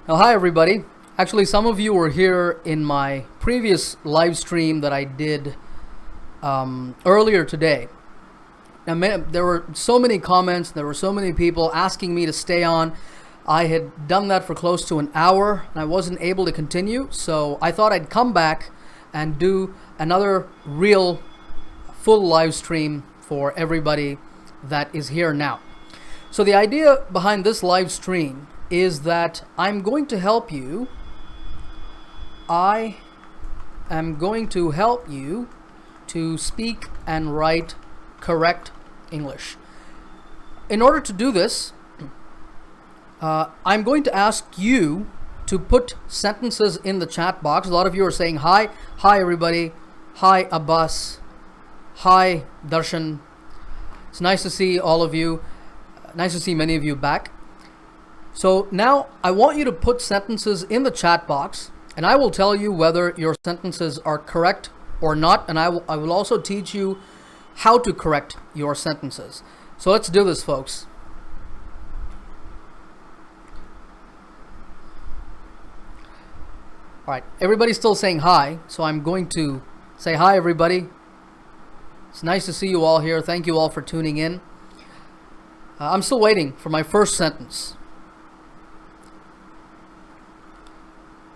Now, hi everybody. Actually, some of you were here in my previous live stream that I did earlier today. Now, there were so many comments, there were so many people asking me to stay on. I had done that for close to an hour and I wasn't able to continue, so I thought I'd come back and do another real full live stream for everybody that is here now. So the idea behind this live stream is that I'm going to help you. I am going to help you to speak and write correct English. In order to do this, I'm going to ask you to put sentences in the chat box. A lot of you are saying hi everybody, hi Abbas, hi Darshan. It's nice to see all of you. Nice to see many of you back. So now I want you to put sentences in the chat box, and I will tell you whether your sentences are correct or not, and I will also teach you how to correct your sentences. So let's do this, folks. All right, everybody's still saying hi, so I'm going to say hi, everybody. It's nice to see you all here. Thank you all for tuning in. I'm still waiting for my first sentence.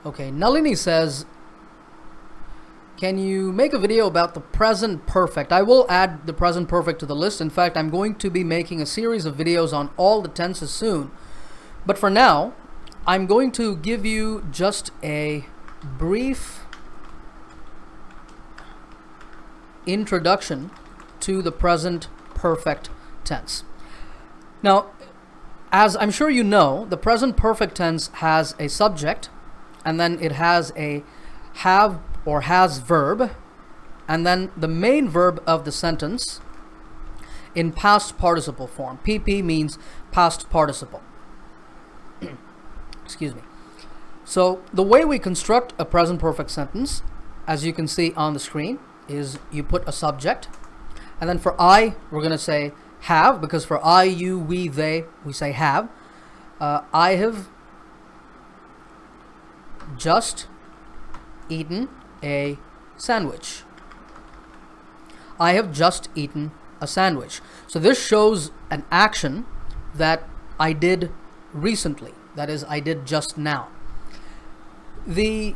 Okay, Nalini says, can you make a video about the present perfect? I will add the present perfect to the list. In fact, I'm going to be making a series of videos on all the tenses soon. But for now, I'm going to give you just a brief introduction to the present perfect tense. Now, as I'm sure you know, the present perfect tense has a subject, and then it has a have or has verb, and then the main verb of the sentence in past participle form. PP means past participle. Excuse me. So the way we construct a present perfect sentence, as you can see on the screen, is you put a subject, and then for I, we're going to say have, because for I, you, we, they, we say have. I have just eaten a sandwich. I have just eaten a sandwich. So this shows an action that I did recently. That is, I did just now. The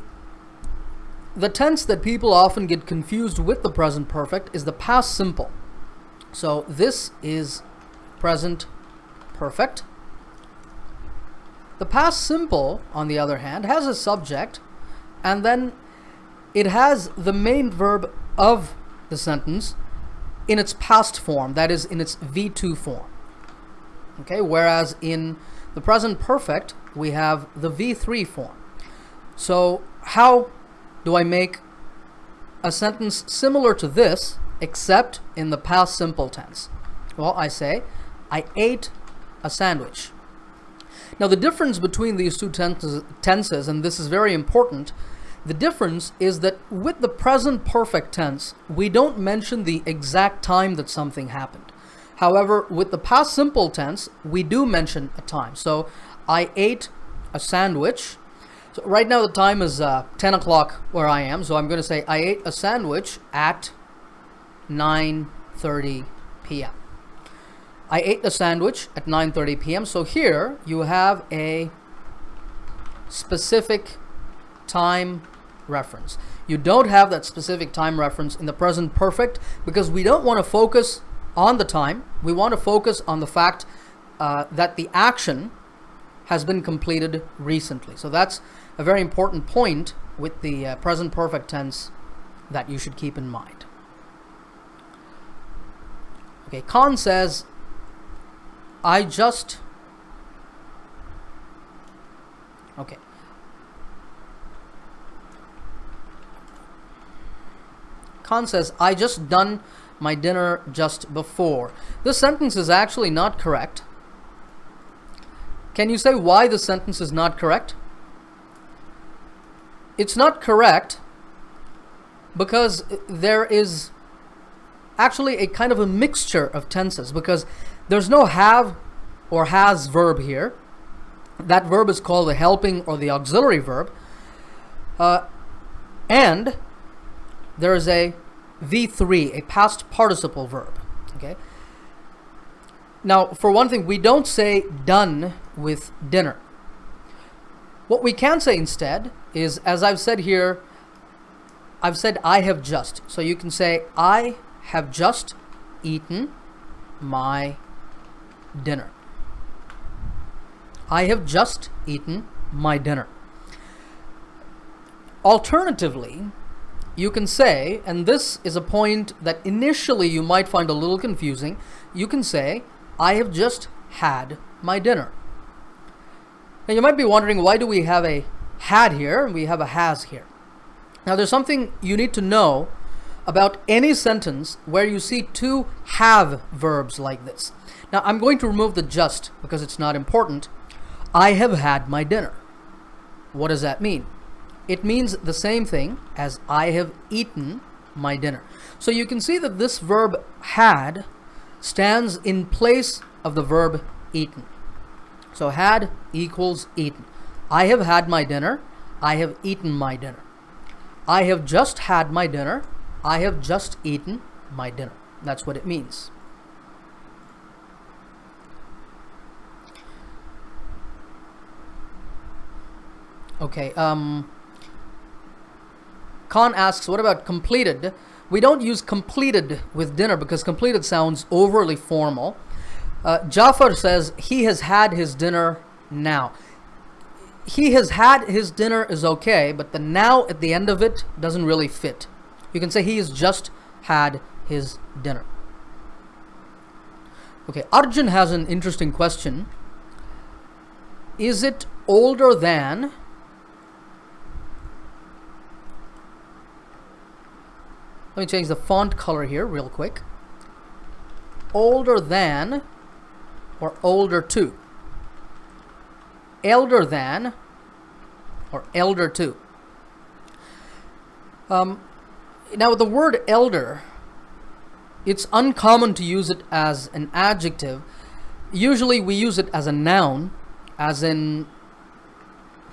tense that people often get confused with the present perfect is the past simple. So this is present perfect. The past simple, on the other hand, has a subject, and then it has the main verb of the sentence in its past form, that is, in its V2 form. Okay, whereas in the present perfect, we have the V3 form. So how do I make a sentence similar to this, except in the past simple tense? Well, I say, I ate a sandwich. Now, the difference between these two tenses, and this is very important, the difference is that with the present perfect tense, we don't mention the exact time that something happened. However, with the past simple tense, we do mention a time. So, I ate a sandwich. So right now the time is 10 o'clock where I am, so I'm going to say I ate a sandwich at 9:30 p.m. I ate a sandwich at 9:30 p.m. So here you have a specific time reference. You don't have that specific time reference in the present perfect because we don't want to focus on the time. We want to focus on the fact that the action has been completed recently. So that's a very important point with the present perfect tense that you should keep in mind. Okay, Khan says, I just, okay. Khan says, I just done my dinner just before. This sentence is actually not correct. Can you say why the sentence is not correct? It's not correct because there is actually a kind of a mixture of tenses, because there's no have or has verb here. That verb is called the helping or the auxiliary verb. And there is a V3, a past participle verb. Okay. Now, for one thing, we don't say done with dinner. What we can say instead is, as I've said here, I've said I have just. So you can say I have just eaten my dinner. I have just eaten my dinner. Alternatively, you can say, and this is a point that initially you might find a little confusing, you can say, I have just had my dinner. Now you might be wondering, why do we have a had here and we have a has here? Now there's something you need to know about any sentence where you see two have verbs like this. Now I'm going to remove the just because it's not important. I have had my dinner. What does that mean? It means the same thing as I have eaten my dinner. So you can see that this verb had stands in place of the verb eaten. So had equals eaten. I have had my dinner. I have eaten my dinner. I have just had my dinner. I have just eaten my dinner. That's what it means. Okay, Khan asks, what about completed? We don't use completed with dinner because completed sounds overly formal. Jafar says he has had his dinner now. He has had his dinner is okay, but the now at the end of it doesn't really fit. You can say he has just had his dinner. Okay, Arjun has an interesting question. Is it older than Let me change the font color here real quick. Older than or older to? Elder than or elder to? Now the word elder, it's uncommon to use it as an adjective. Usually we use it as a noun, as in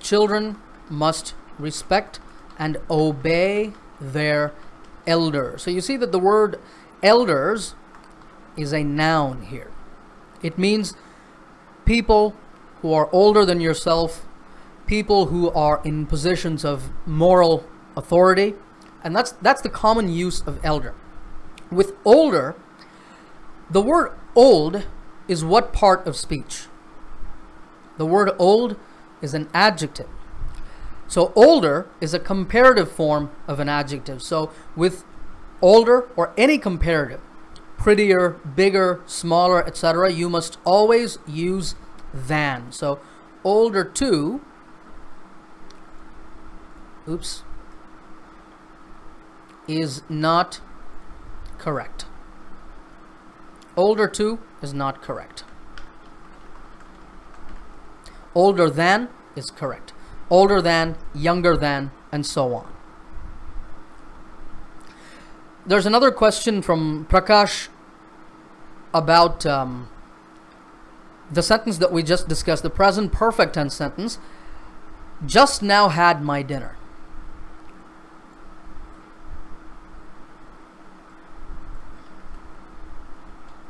children must respect and obey their elders. So you see that the word elders is a noun here. It means people who are older than yourself, people who are in positions of moral authority, and that's the common use of elder. With older, the word old is what part of speech? The word old is an adjective. So older is a comparative form of an adjective. So with older or any comparative, prettier, bigger, smaller, etc., you must always use than. So older to, is not correct. Older to is not correct. Older than is correct. Older than, younger than, and so on. There's another question from Prakash about the sentence that we just discussed, the present perfect tense sentence. Just now had my dinner.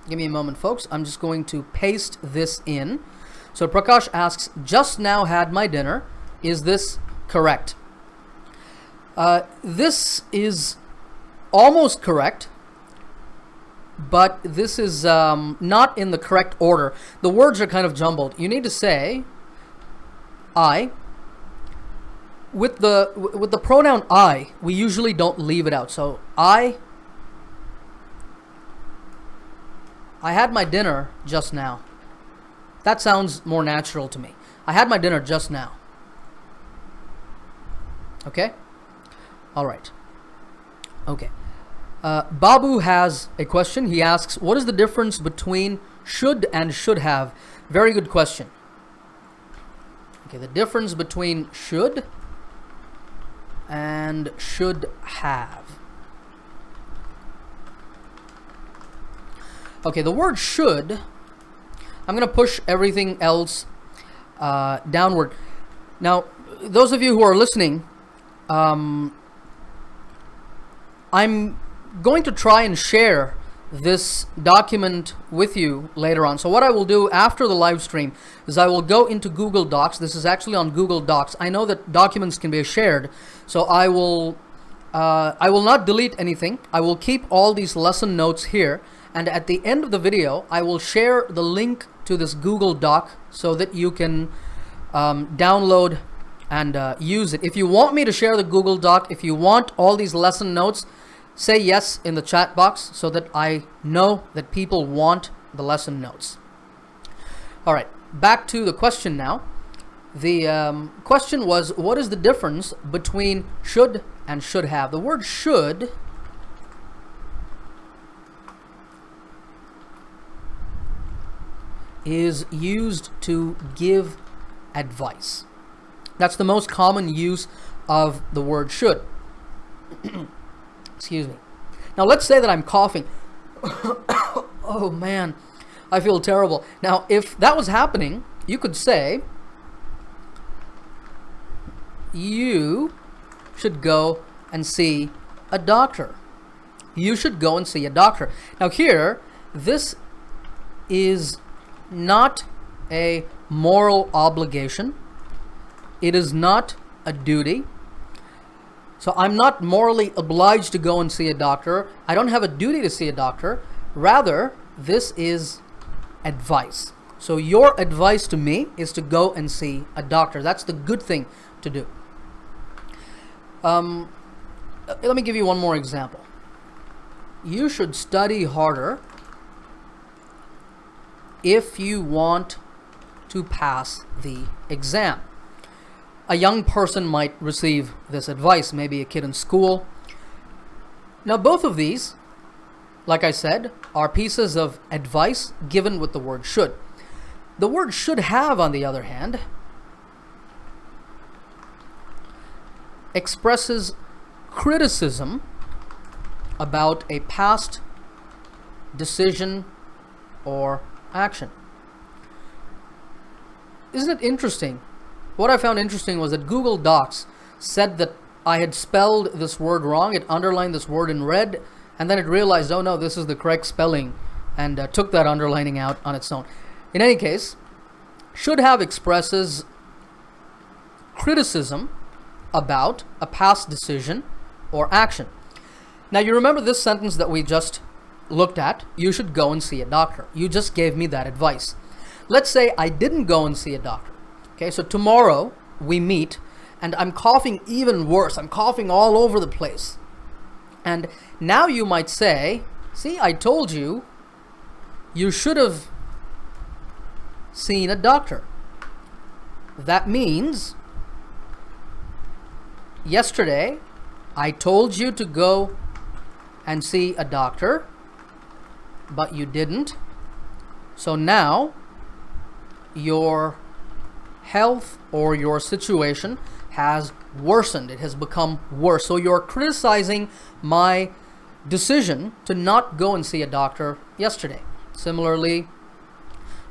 Give me a moment, folks. I'm just going to paste this in. So Prakash asks, just now had my dinner. Is this correct? This is almost correct, but this is not in the correct order. The words are kind of jumbled. You need to say I. With the pronoun I, we usually don't leave it out. So I had my dinner just now. That sounds more natural to me. I had my dinner just now. Okay? All right. Okay. Babu has a question. He asks, what is the difference between should and should have? Very good question. Okay, the difference between should and should have. Okay, the word should, I'm going to push everything else downward. Now, those of you who are listening, I'm going to try and share this document with you later on. So what I will do after the live stream is I will go into Google Docs. This is actually on Google Docs. I know that documents can be shared, so I will not delete anything. I will keep all these lesson notes here, and at the end of the video I will share the link to this Google Doc so that you can download and use it. If you want me to share the Google Doc, if you want all these lesson notes, say yes in the chat box so that I know that people want the lesson notes. All right, back to the question now. The question was, what is the difference between should and should have? The word should is used to give advice. That's the most common use of the word should. Excuse me. Now let's say that I'm coughing. Oh man, I feel terrible. Now if that was happening, you could say, you should go and see a doctor. You should go and see a doctor. Now here, this is not a moral obligation. It is not a duty. So I'm not morally obliged to go and see a doctor. I don't have a duty to see a doctor. Rather, this is advice. So your advice to me is to go and see a doctor. That's the good thing to do. Let me give you one more example. You should study harder if you want to pass the exam. A young person might receive this advice, maybe a kid in school. Now both of these, like I said, are pieces of advice given with the word should. The word should have, on the other hand, expresses criticism about a past decision or action. Isn't it interesting? What I found interesting was that Google Docs said that I had spelled this word wrong. It underlined this word in red, and then it realized, oh no, this is the correct spelling, and took that underlining out on its own. In any case, should have expresses criticism about a past decision or action. Now you remember this sentence that we just looked at, you should go and see a doctor. You just gave me that advice. Let's say I didn't go and see a doctor. Okay, so tomorrow we meet and I'm coughing even worse. I'm coughing all over the place. And now you might say, see, I told you, you should have seen a doctor. That means yesterday I told you to go and see a doctor, but you didn't. So now your health or your situation has worsened. It has become worse. So you're criticizing my decision to not go and see a doctor yesterday. Similarly,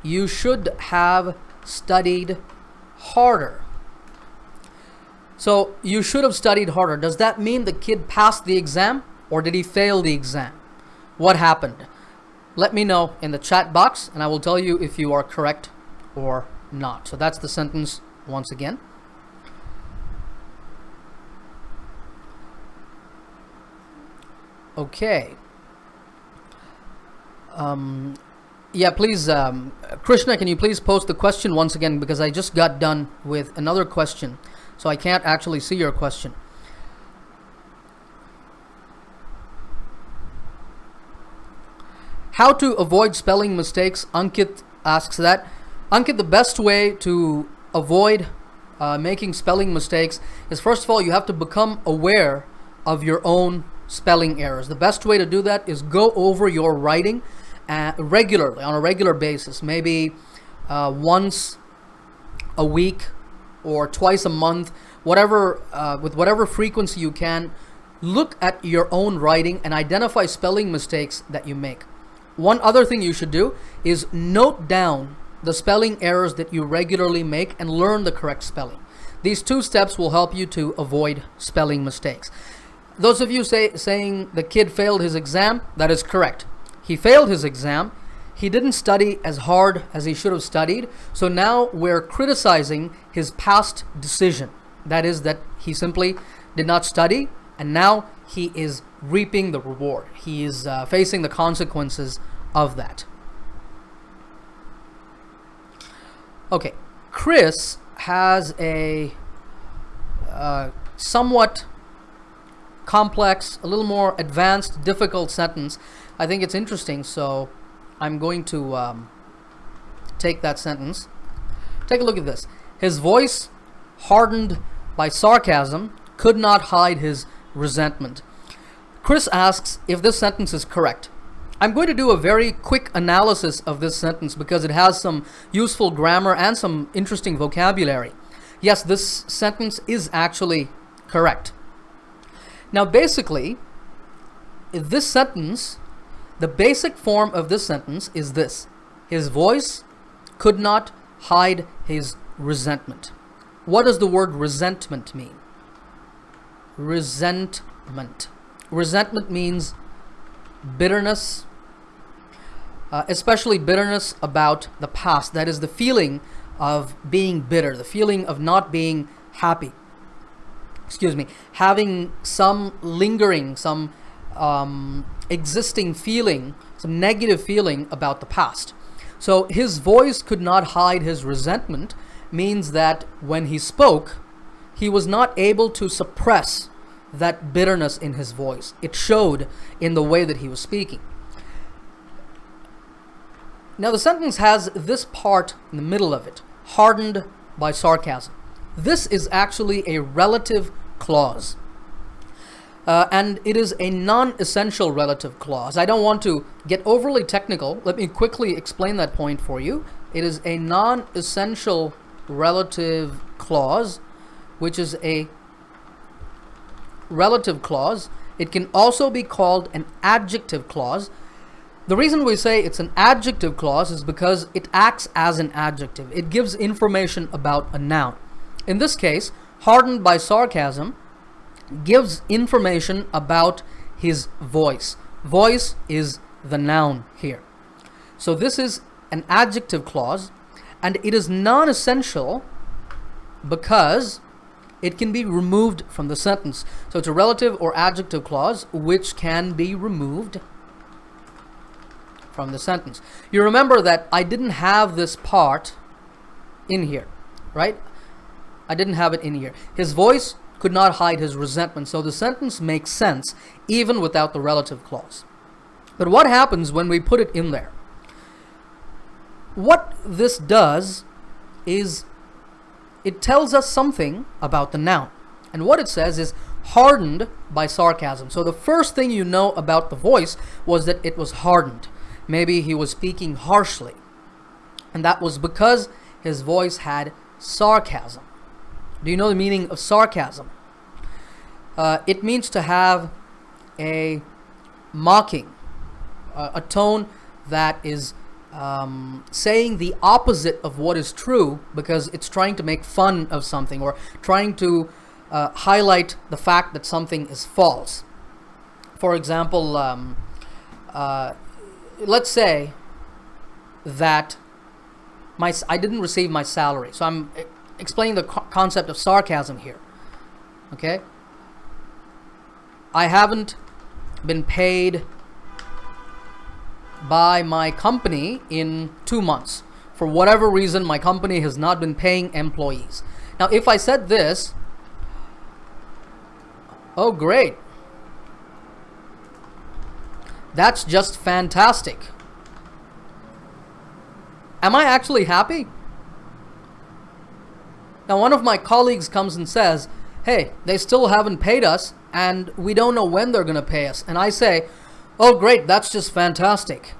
you should have studied harder. So you should have studied harder. Does that mean the kid passed the exam or did he fail the exam? What happened? Let me know in the chat box and I will tell you if you are correct or not. So that's the sentence once again. Okay. Yeah, please, Krishna, can you please post the question once again, because I just got done with another question, so I can't actually see your question. How to avoid spelling mistakes? Ankit asks that. Ankit, the best way to avoid making spelling mistakes is, first of all, you have to become aware of your own spelling errors. The best way to do that is go over your writing regularly, on a regular basis, maybe once a week or twice a month, whatever, with whatever frequency you can. Look at your own writing and identify spelling mistakes that you make. One other thing you should do is note down the spelling errors that you regularly make and learn the correct spelling. These 2 steps will help you to avoid spelling mistakes. Those of you saying the kid failed his exam, that is correct. He failed his exam. He didn't study as hard as he should have studied. So now we're criticizing his past decision. That is that he simply did not study, and now he is reaping the reward. He is facing the consequences of that. Okay, Chris has a somewhat complex, a little more advanced, difficult sentence. I think it's interesting, so I'm going to take that sentence. Take a look at this. His voice, hardened by sarcasm, could not hide his resentment. Chris asks if this sentence is correct. I'm going to do a very quick analysis of this sentence because it has some useful grammar and some interesting vocabulary. Yes, this sentence is actually correct. Now, basically, this sentence, the basic form of this sentence is this. His voice could not hide his resentment. What does the word resentment mean? Resentment. Resentment means bitterness, especially bitterness about the past. That is the feeling of being bitter, the feeling of not being happy. Having some lingering, some existing feeling, some negative feeling about the past. So his voice could not hide his resentment means that when he spoke, he was not able to suppress that bitterness in his voice. It showed in the way that he was speaking. Now the sentence has this part in the middle of it, hardened by sarcasm. This is actually a relative clause. And it is a non-essential relative clause. I don't want to get overly technical. Let me quickly explain that point for you. It is a non-essential relative clause, which is a relative clause. It can also be called an adjective clause. The reason we say it's an adjective clause is because it acts as an adjective. It gives information about a noun. In this case, hardened by sarcasm gives information about his voice. Voice is the noun here. So this is an adjective clause, and it is non-essential because it can be removed from the sentence. So it's a relative or adjective clause which can be removed from the sentence. You remember that I didn't have this part in here, right? I didn't have it in here. His voice could not hide his resentment. So the sentence makes sense even without the relative clause. But what happens when we put it in there? What this does is it tells us something about the noun. And what it says is hardened by sarcasm. So the first thing you know about the voice was that it was hardened. Maybe he was speaking harshly. And that was because his voice had sarcasm. Do you know the meaning of sarcasm? It means to have a mocking, a tone that is saying the opposite of what is true because it's trying to make fun of something or trying to highlight the fact that something is false. For example, let's say that I didn't receive my salary. So I'm explaining the concept of sarcasm here. Okay? I haven't been paid by my company in 2 months. For whatever reason, my company has not been paying employees. Now, if I said this, oh great, that's just fantastic. Am I actually happy? Now, one of my colleagues comes and says, hey, they still haven't paid us and we don't know when they're going to pay us. And I say, oh great, that's just fantastic.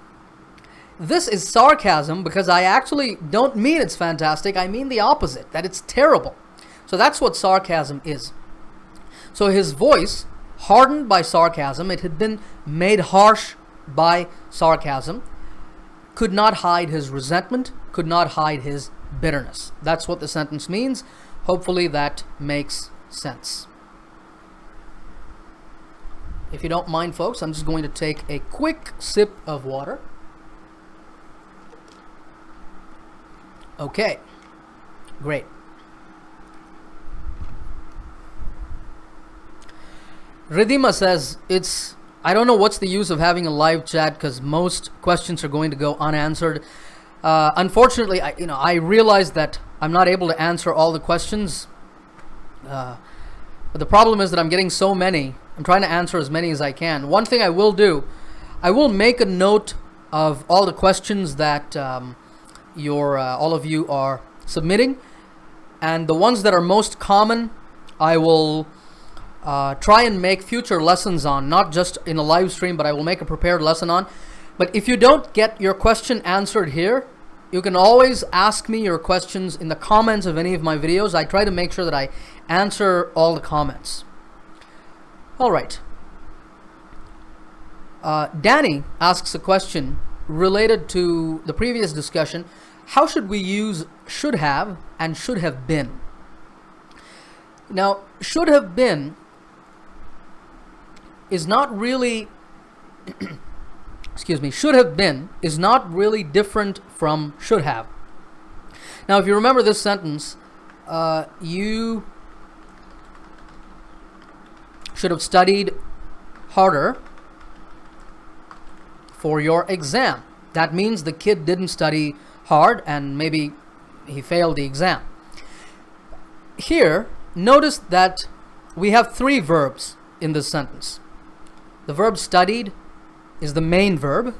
This is sarcasm because I actually don't mean it's fantastic. I mean the opposite, that it's terrible. So that's what sarcasm is. So his voice, hardened by sarcasm, it had been made harsh by sarcasm, could not hide his resentment, could not hide his bitterness. That's what the sentence means. Hopefully that makes sense. If you don't mind, folks, I'm just going to take a quick sip of water. Okay, great. Ridhima says, I don't know what's the use of having a live chat because most questions are going to go unanswered. Unfortunately, I realize that I'm not able to answer all the questions. But the problem is that I'm getting so many. I'm trying to answer as many as I can. One thing I will do, I will make a note of all the questions that all of you are submitting, and the ones that are most common, I will try and make future lessons on, not just in a live stream, but I will make a prepared lesson on. But if you don't get your question answered here, you can always ask me your questions in the comments of any of my videos. I try to make sure that I answer all the comments. All right. Danny asks a question related to the previous discussion. How should we use should have and should have been? Now, should have been is not really should have been is not really different from should have. Now, if you remember this sentence, you should have studied harder for your exam. That means the kid didn't study hard and maybe he failed the exam. Here, notice that we have three verbs in this sentence. The verb studied is the main verb.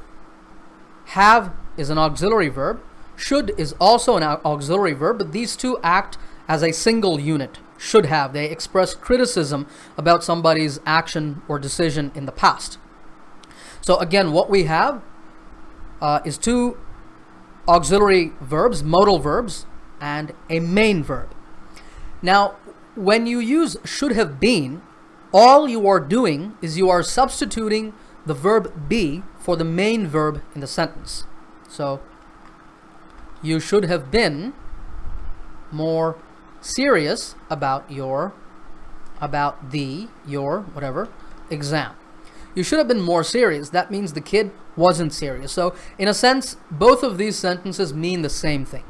Have is an auxiliary verb. Should is also an auxiliary verb, but these two act as a single unit. Should have. They express criticism about somebody's action or decision in the past. So again, what we have is two auxiliary verbs, modal verbs, and a main verb. Now, when you use should have been, all you are doing is you are substituting the verb be for the main verb in the sentence. So, you should have been more serious about your exam. You should have been more serious. That means the kid wasn't serious. So, in a sense, both of these sentences mean the same thing.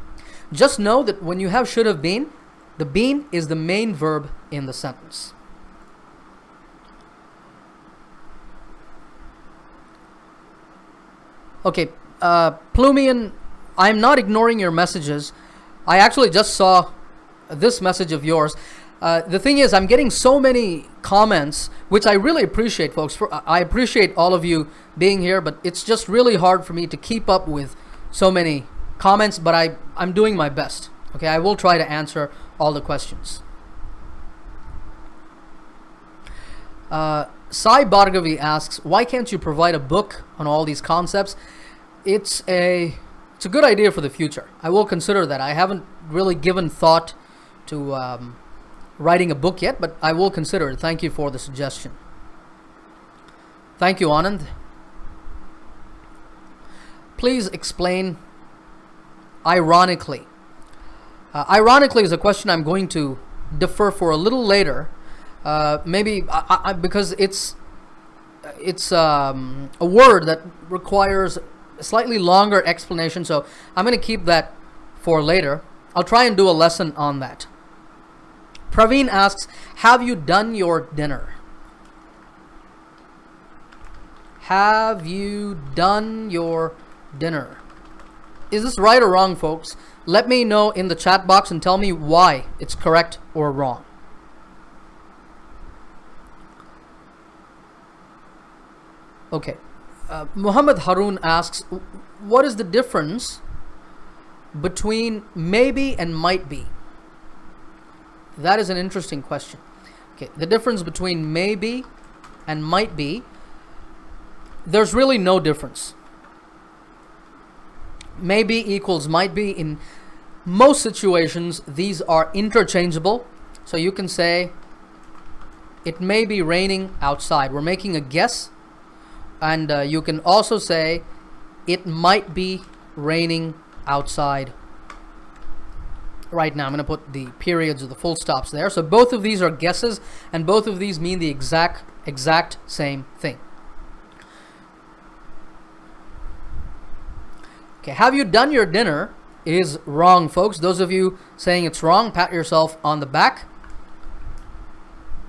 Just know that when you have should have been, the been is the main verb in the sentence. Okay, Plumian, I'm not ignoring your messages. I actually just saw this message of yours. The thing is, I'm getting so many comments, which I really appreciate, folks. I appreciate all of you being here, but it's just really hard for me to keep up with so many comments, but I'm doing my best. Okay, I will try to answer all the questions. Sai Bhargavi asks, why can't you provide a book on all these concepts? It's a good idea for the future. I will consider that. I haven't really given thought to writing a book yet, but I will consider it. Thank you for the suggestion. Thank you, Anand. Please explain ironically. Ironically is a question I'm going to defer for a little later. Maybe because it's a word that requires a slightly longer explanation, so I'm going to keep that for later. I'll try and do a lesson on that. Praveen asks, have you done your dinner? Have you done your dinner? Is this right or wrong, folks? Let me know in the chat box and tell me why it's correct or wrong. Okay. Muhammad Harun asks, what is the difference between maybe and might be? That is an interesting question. Okay, the difference between maybe and might be, there's really no difference. Maybe equals might be. In most situations, these are interchangeable. So you can say, it may be raining outside. We're making a guess. And you can also say, it might be raining outside right now. I'm going to put the periods or the full stops there. So both of these are guesses, and both of these mean the exact same thing. Okay, have you done your dinner is wrong, folks. Those of you saying it's wrong, pat yourself on the back,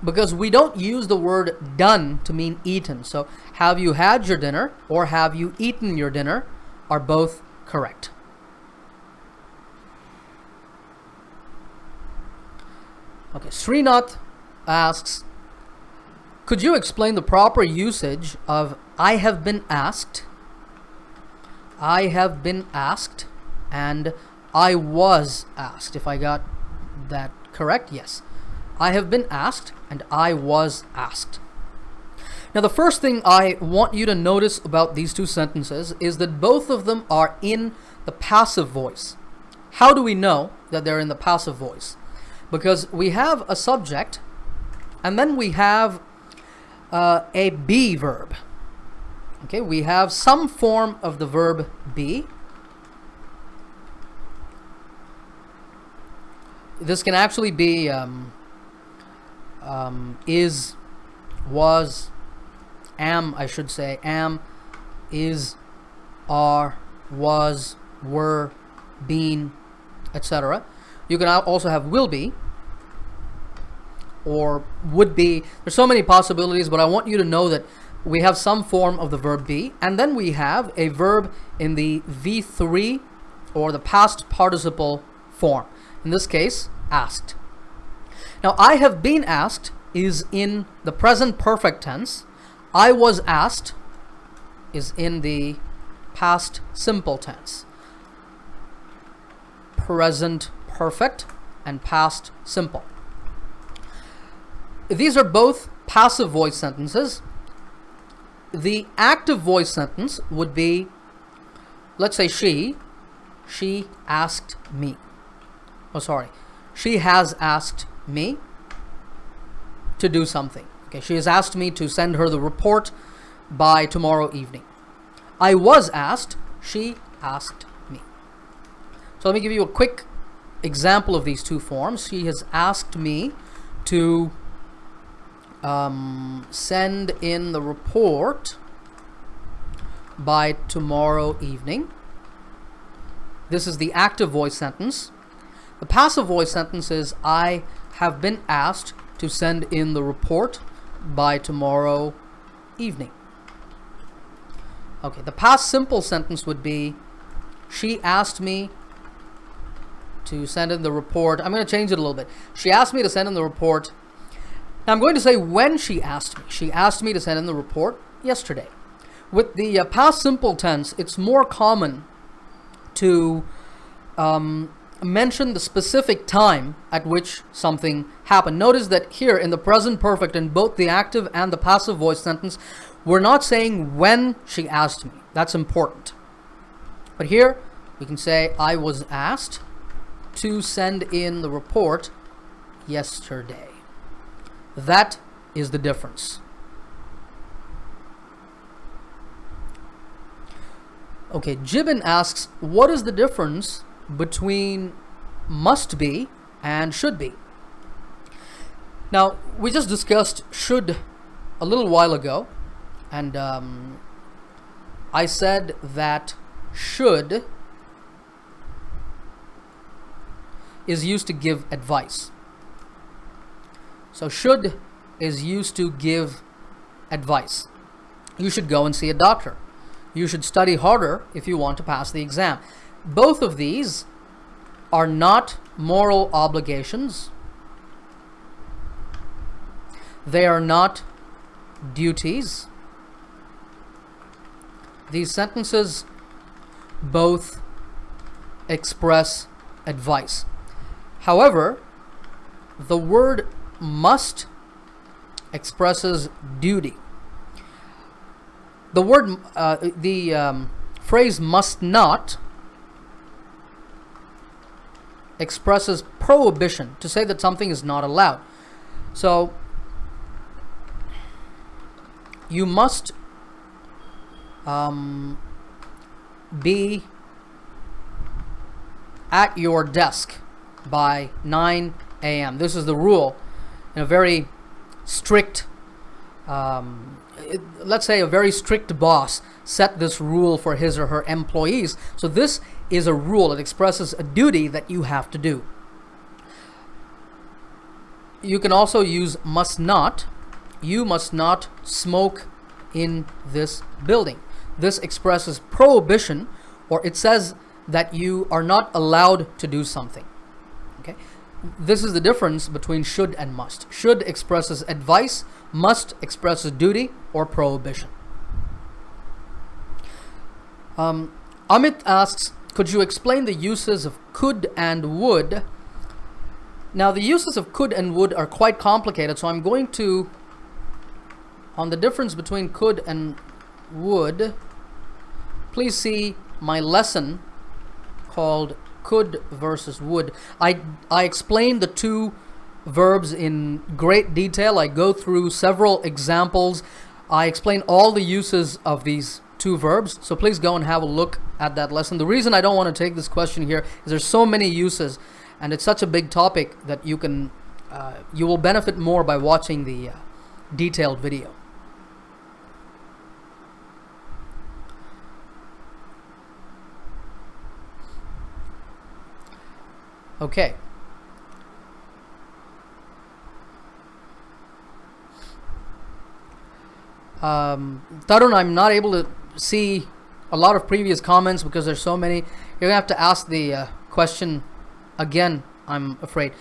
because we don't use the word done to mean eaten. So have you had your dinner or have you eaten your dinner are both correct. Okay, Srinath asks, could you explain the proper usage of I have been asked, I have been asked, and I was asked? If I got that correct, yes. I have been asked and I was asked. Now the first thing I want you to notice about these two sentences is that both of them are in the passive voice. How do we know that they're in the passive voice? Because we have a subject and then we have a be verb. Okay, we have some form of the verb be. This can actually be is, was, am, I should say, am, is, are, was, were, been, etc. You can also have will be or would be. There's so many possibilities, but I want you to know that we have some form of the verb be, and then we have a verb in the V3 or the past participle form. In this case, asked. Now, I have been asked is in the present perfect tense. I was asked is in the past simple tense. Present perfect and past simple. These are both passive voice sentences. The active voice sentence would be, let's say she asked me. Oh, sorry. She has asked me to do something. Okay, she has asked me to send her the report by tomorrow evening. I was asked, she asked me. So let me give you a quick example of these two forms. She has asked me to send in the report by tomorrow evening. This is the active voice sentence. The passive voice sentence is I have been asked to send in the report by tomorrow evening. Okay, the past simple sentence would be she asked me to send in the report. I'm going to change it a little bit. She asked me to send in the report. Now I'm going to say when she asked me. She asked me to send in the report yesterday. With the past simple tense, it's more common to mention the specific time at which something happened. Notice that here in the present perfect, in both the active and the passive voice sentence, we're not saying when she asked me. That's important. But here we can say I was asked to send in the report yesterday. That is the difference. Okay, Jibin asks, what is the difference between must be and should be? Now, we just discussed should a little while ago, and I said that should is used to give advice. So should is used to give advice. You should go and see a doctor. You should study harder if you want to pass the exam. Both of these are not moral obligations. They are not duties. These sentences both express advice. However, the word must expresses duty. The word, the phrase must not expresses prohibition, to say that something is not allowed. So, you must be at your desk by 9 a.m. This is the rule in a very strict, let's say a very strict boss set this rule for his or her employees. So this is a rule. It expresses a duty that you have to do. You can also use must not. You must not smoke in this building. This expresses prohibition, or it says that you are not allowed to do something. Okay? This is the difference between should and must. Should expresses advice, must expresses duty or prohibition. Amit asks, could you explain the uses of could and would? Now, the uses of could and would are quite complicated, so I'm going to, on the difference between could and would, please see my lesson called could versus would. I explain the two verbs in great detail. I go through several examples. I explain all the uses of these two verbs, so please go and have a look at that lesson. The reason I don't want to take this question here is there's so many uses, and it's such a big topic that you will benefit more by watching the detailed video. Okay. Tarun, I'm not able to see a lot of previous comments because there's so many. You're gonna have to ask the question again, I'm afraid.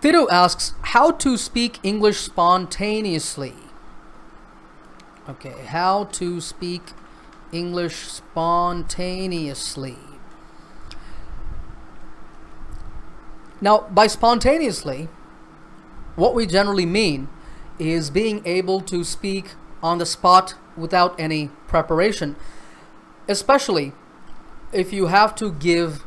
Thiru asks, how to speak English spontaneously? Okay, how to speak English spontaneously. Now, by spontaneously, what we generally mean is being able to speak on the spot without any preparation, especially if you have to give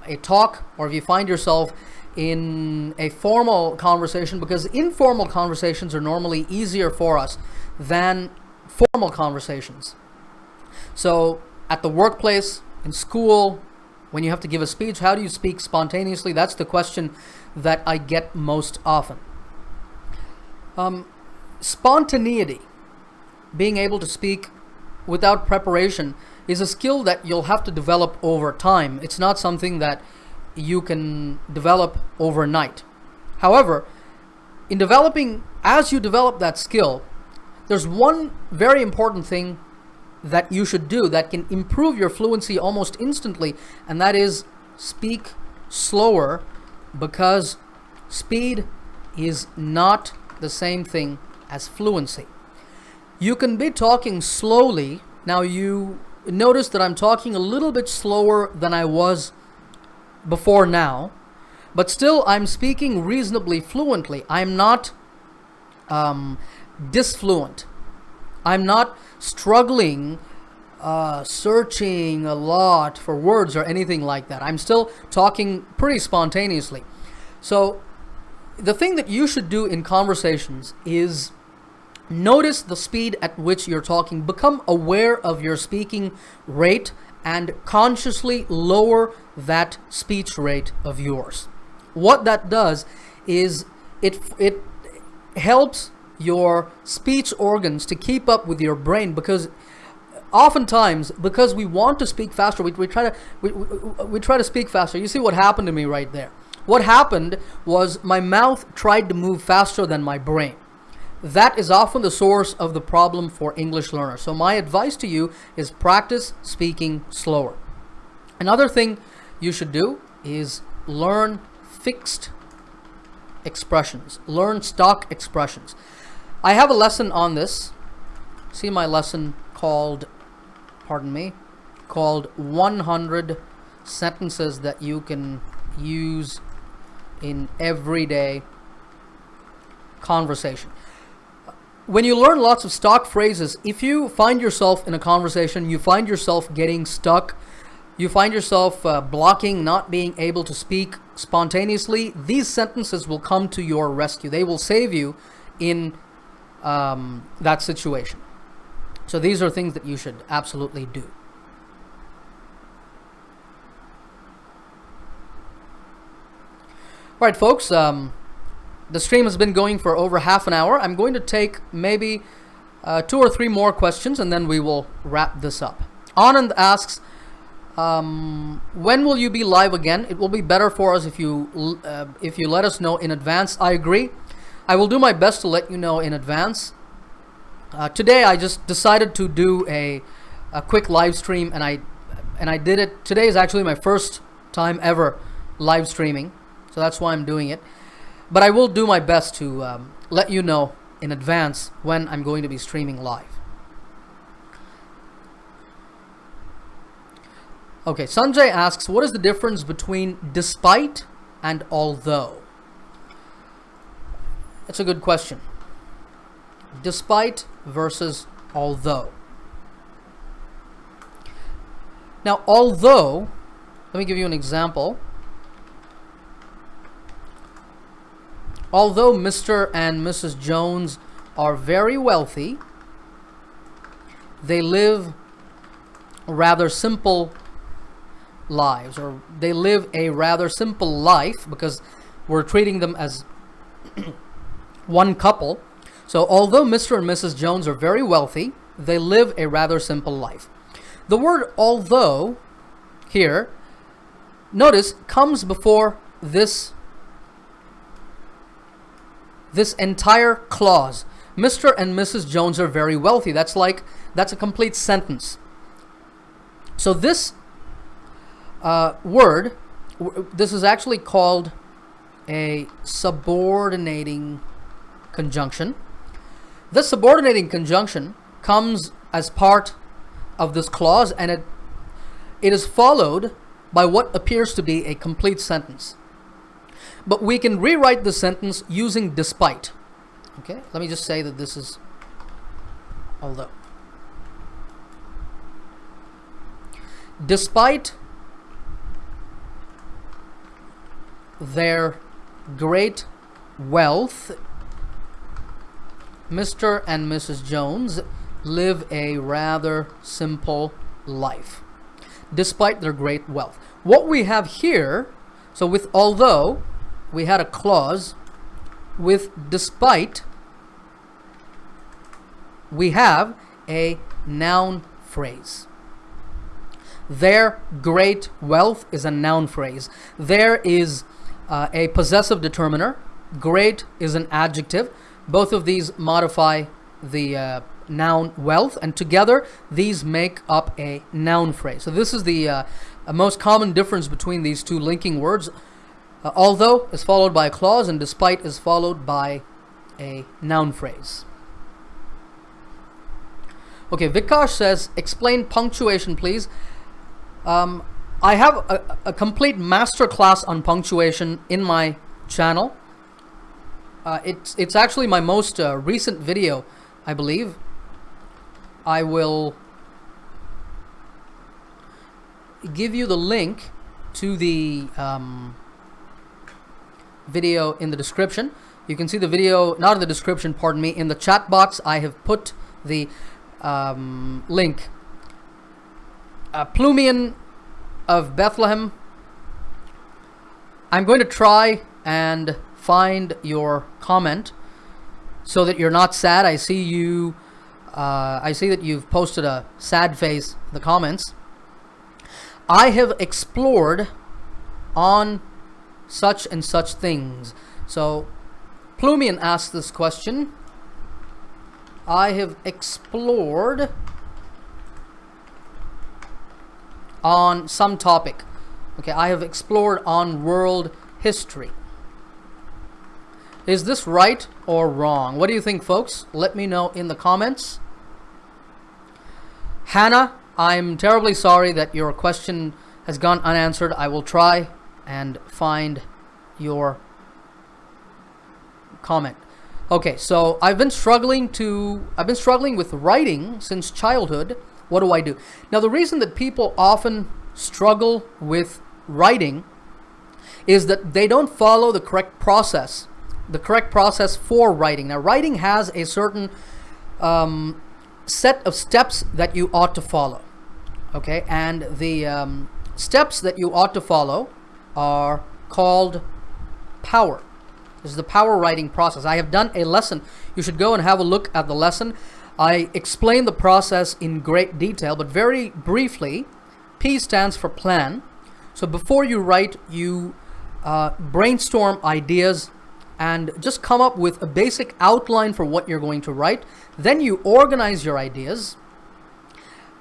a talk or if you find yourself in a formal conversation, because informal conversations are normally easier for us than formal conversations. So at the workplace, in school, when you have to give a speech, how do you speak spontaneously? That's the question that I get most often. Spontaneity, being able to speak without preparation, is a skill that you'll have to develop over time. It's not something that you can develop overnight. However, as you develop that skill, there's one very important thing that you should do that can improve your fluency almost instantly, and that is speak slower, because speed is not the same thing as fluency. You can be talking slowly. Now you notice that I'm talking a little bit slower than I was before now, but still I'm speaking reasonably fluently. I'm not disfluent. I'm not struggling, searching a lot for words or anything like that. I'm still talking pretty spontaneously. So the thing that you should do in conversations is notice the speed at which you're talking. Become aware of your speaking rate and consciously lower that speech rate of yours. What that does is it helps your speech organs to keep up with your brain, because oftentimes, because we want to speak faster, we try to speak faster. You see what happened to me right there. What happened was my mouth tried to move faster than my brain. That is often the source of the problem for English learners. So my advice to you is practice speaking slower. Another thing you should do is learn fixed expressions. Learn stock expressions. I have a lesson on this. See my lesson called 100 sentences that you can use in everyday conversation. When you learn lots of stock phrases, if you find yourself in a conversation, you find yourself getting stuck, you find yourself blocking, not being able to speak spontaneously, these sentences will come to your rescue. They will save you in that situation. So these are things that you should absolutely do. right, folks. The stream has been going for over half an hour. I'm going to take maybe 2 or 3 more questions, and then we will wrap this up. Anand asks, when will you be live again? It will be better for us if you let us know in advance. I agree. I will do my best to let you know in advance. Today I just decided to do a quick live stream, and I did it. Today is actually my first time ever live streaming, so that's why I'm doing it. But I will do my best to let you know in advance when I'm going to be streaming live. Okay, Sanjay asks, what is the difference between despite and although? That's a good question. Despite versus although. Now, although, let me give you an example. Although Mr. and Mrs. Jones are very wealthy, they live rather simple lives, or they live a rather simple life, because we're treating them as one couple. So although Mr. and Mrs. Jones are very wealthy, they live a rather simple life. The word although here, notice, comes before this entire clause. Mr. and Mrs. Jones are very wealthy. That's a complete sentence. So this word, this is actually called a subordinating conjunction. This subordinating conjunction comes as part of this clause, and it is followed by what appears to be a complete sentence. But we can rewrite the sentence using despite. Okay, let me just say that this is although. Despite their great wealth, Mr. and Mrs. Jones live a rather simple life. Despite their great wealth. What we have here, so with although, we had a clause. With despite, we have a noun phrase. Their great wealth is a noun phrase. There is a possessive determiner. Great is an adjective. Both of these modify the noun wealth, and together these make up a noun phrase. So this is the most common difference between these two linking words. Although is followed by a clause, and despite is followed by a noun phrase. Okay, Vikash says, explain punctuation, please. I have a complete master class on punctuation in my channel. It's actually my most recent video, I believe. I will give you the link to the video in the description. You can see the video, not in the description, pardon me, in the chat box. I have put the link. Plumian of Bethlehem, I'm going to try and find your comment so that you're not sad. I see you. I see that you've posted a sad face in the comments. I have explored on such and such things. So Plumian asked this question. I have explored on some topic. Okay, I have explored on world history. Is this right or wrong? What do you think, folks? Let me know in the comments. Hannah, I'm terribly sorry that your question has gone unanswered. I will try and find your comment. Okay, so I've been struggling with writing since childhood. What do I do? Now, the reason that people often struggle with writing is that they don't follow the correct process for writing. Now, writing has a certain set of steps that you ought to follow. Okay, and the steps that you ought to follow are called power. This is the power writing process. I have done a lesson. You should go and have a look at the lesson. I explain the process in great detail, but very briefly, P stands for plan. So before you write, you brainstorm ideas and just come up with a basic outline for what you're going to write. Then you organize your ideas.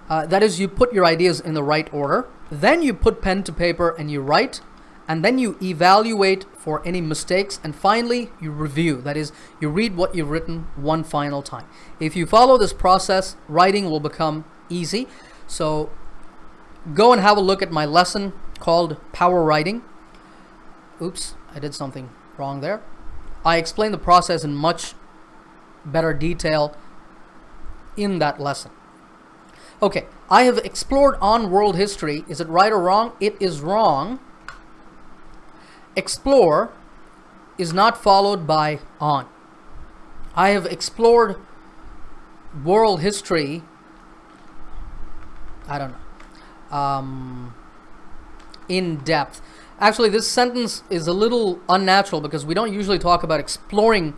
That is, you put your ideas in the right order. Then you put pen to paper and you write. And then you evaluate for any mistakes. And finally, you review. That is, you read what you've written one final time. If you follow this process, writing will become easy. So go and have a look at my lesson called Power Writing. Oops, I did something wrong there. I explain the process in much better detail in that lesson. Okay, I have explored on world history. Is it right or wrong? It is wrong. Explore is not followed by on. I have explored world history, I don't know, in depth. Actually, this sentence is a little unnatural because we don't usually talk about exploring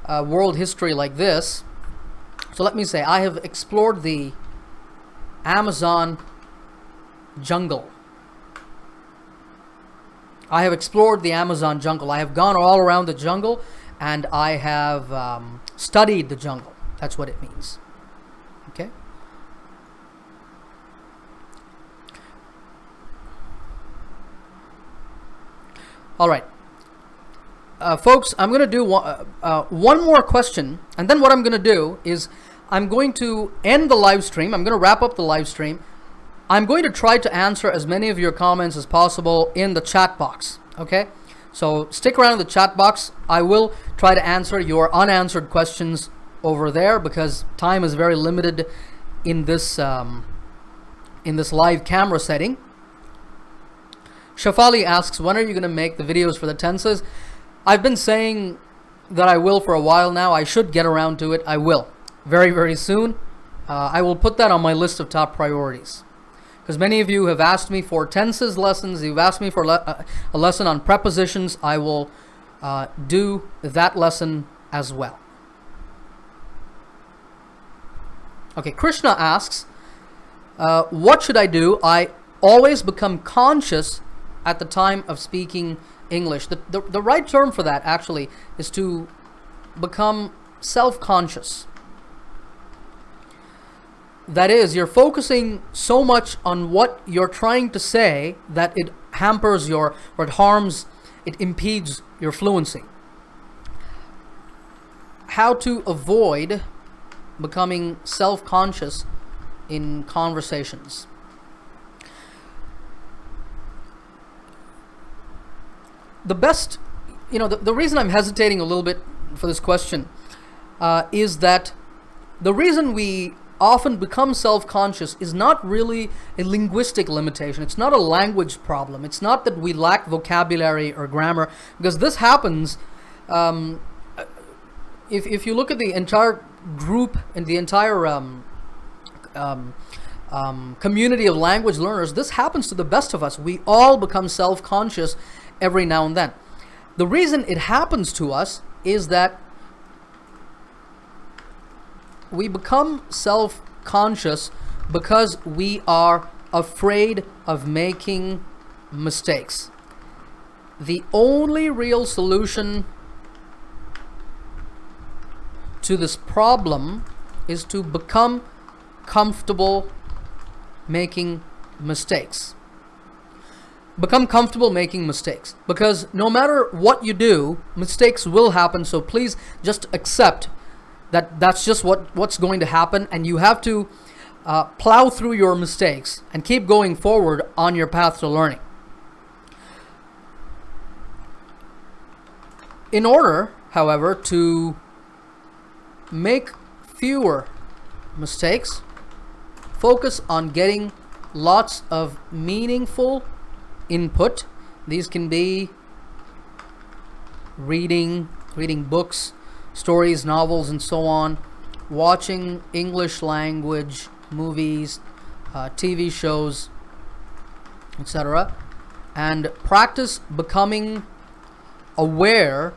world history like this. So let me say, I have explored the Amazon jungle. I have explored the Amazon jungle. I have gone all around the jungle and I have studied the jungle. That's what it means. Okay? All right. Folks, I'm going to do one more question. And then what I'm going to do is I'm going to end the live stream. I'm going to wrap up the live stream. I'm going to try to answer as many of your comments as possible in the chat box, okay? So stick around in the chat box. I will try to answer your unanswered questions over there because time is very limited in this live camera setting. Shafali asks, when are you going to make the videos for the tenses? I've been saying that I will for a while now. I should get around to it. I will. Very, very soon. I will put that on my list of top priorities. Because many of you have asked me for tenses lessons. You've asked me for a lesson on prepositions. I will do that lesson as well. Okay, Krishna asks, what should I do? I always become conscious at the time of speaking English. The right term for that actually is to become self-conscious. That is, you're focusing so much on what you're trying to say that it hampers or it harms, it impedes your fluency. How to avoid becoming self-conscious in conversations. The best, the reason I'm hesitating a little bit for this question is that the reason we often become self-conscious is not really a linguistic limitation. It's not a language problem. It's not that we lack vocabulary or grammar, because this happens if you look at the entire group and the entire community of language learners. This happens to the best of us. We all become self-conscious every now and then. The reason it happens to us is that we become self-conscious because we are afraid of making mistakes. The only real solution to this problem is to become comfortable making mistakes. Become comfortable making mistakes, because no matter what you do, mistakes will happen. So please just accept that that's just what's going to happen, and you have to plow through your mistakes and keep going forward on your path to learning. In order, however, to make fewer mistakes, focus on getting lots of meaningful input. These can be reading books, stories, novels, and so on, watching English language movies, TV shows, etc., and practice becoming aware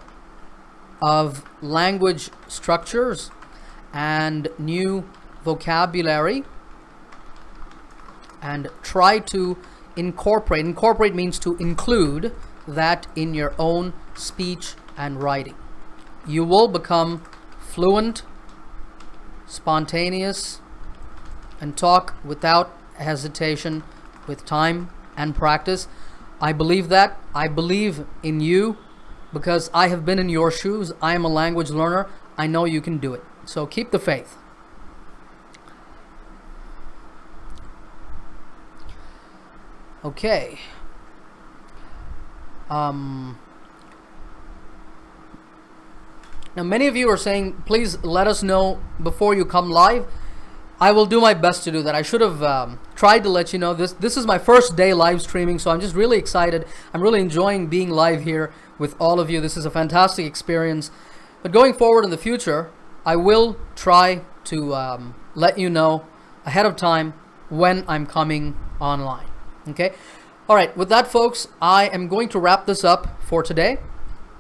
of language structures and new vocabulary, and try to incorporate means to include that in your own speech and writing. You will become fluent, spontaneous, and talk without hesitation with time and practice. I believe that. I believe in you because I have been in your shoes. I am a language learner. I know you can do it. So keep the faith. Okay. Now many of you are saying, please let us know before you come live. I will do my best to do that. I should have tried to let you know. This is my first day live streaming, so I'm just really excited. I'm really enjoying being live here with all of you. This is a fantastic experience. But going forward in the future, I will try to let you know ahead of time when I'm coming online. Okay? All right, with that, folks, I am going to wrap this up for today.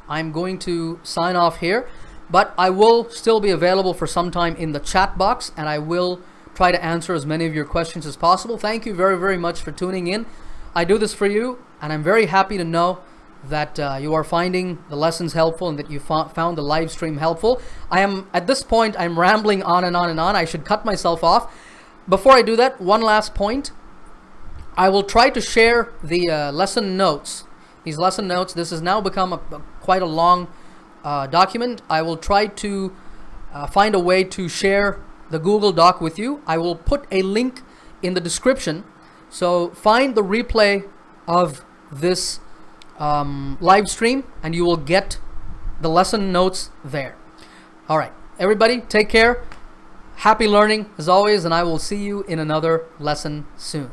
I'm going to sign off here, but I will still be available for some time in the chat box, and I will try to answer as many of your questions as possible. Thank you very, very much for tuning in. I do this for you, and I'm very happy to know that you are finding the lessons helpful and that you found the live stream helpful. At this point, I'm rambling on and on and on. I should cut myself off. Before I do that, one last point. I will try to share the lesson notes. These lesson notes, this has now become quite a long document. I will try to find a way to share the Google Doc with you. I will put a link in the description. So find the replay of this live stream and you will get the lesson notes there. All right, everybody, take care. Happy learning as always, and I will see you in another lesson soon.